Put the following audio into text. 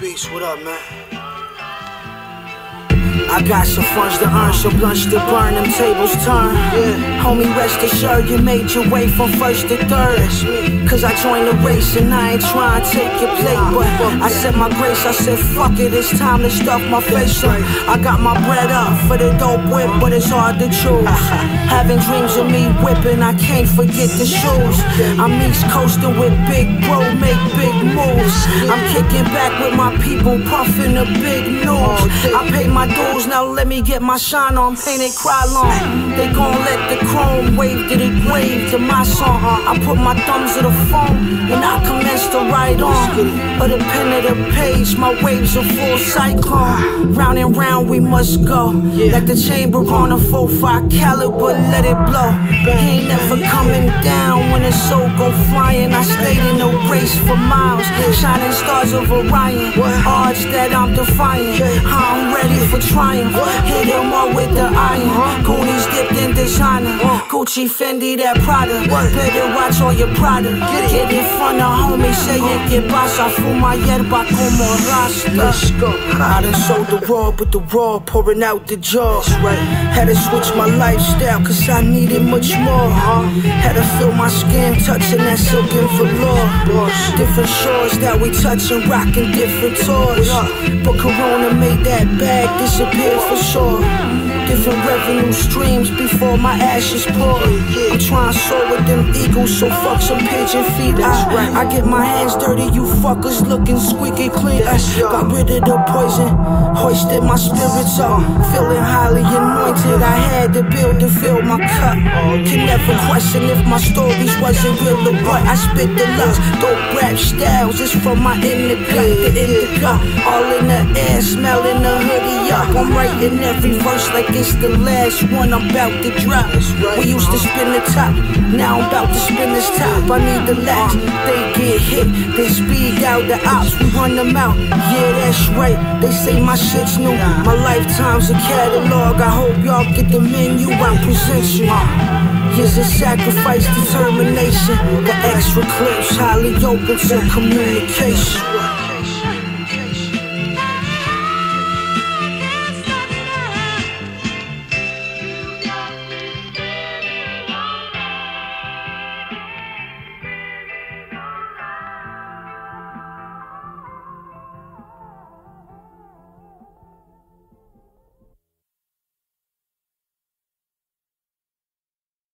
Beats, what up, man? I got some funds to earn, some blunts to burn, them tables turn. Yeah. Homie, rest assured you made your way from first to third. Cause I joined the race and I ain't trying to take your plate. But I said my grace, I said fuck it, it's time to stuff my face up. I got my bread up for the dope whip, but it's hard to choose. Having dreams of me whipping, I can't forget the shoes. I'm East Coasting with big bro, make big moves. I'm kicking back with my people, puffing the big news. I pay my dues, now let me get my shine on, painted cry long. They gon' let the chrome wave to the grave to my song. I put my thumbs to the phone and I commence to write on. Or the pen of the page, my waves are full cyclone. Round and round we must go, like the chamber on a 4.5 caliber, let it blow. He ain't never coming down when his soul go flying. I stayed in the race for miles, shining stars of Orion. Odds that I'm defying, I'm ready for triumph. Hit him up with the iron. Goonies dipped in designer, Gucci, Fendi, that Prada. Better watch all your product. Get in front of homies, say it, que pasa, fuma hierba como rasta. Let's go. I done sold the raw, but the raw pouring out the jaws. Had to switch my lifestyle, cause I needed much more. Had to feel my skin touching that silken velour. Different shores that we touching, rocking different tours. But Corona made that bag disappear for sure. Different revenue streams before my ashes pour. I'm trying to soar with them eagles, so fuck some pigeon feet. I get my hands dirty, you fuckers looking squeaky clean. Got rid of the poison, hoisted my spirits up, feeling highly anointed. I had to build to fill my cup. Can never question if my stories wasn't real or what. I spit the lust, dope rap styles, it's from my inner gut, the indica. All in the air, smelling the hoodie up. I'm writing every verse like it's the last one I'm about to drop. We used to spin the top, now I'm about to spin this top. I need the last, they get hit, they speed out the ops, we run them out. Yeah, that's right, they say my shit's new. My lifetime's a catalog, I hope y'all get the menu I present you. Years of sacrifice, determination, the extra clips, highly open to communication.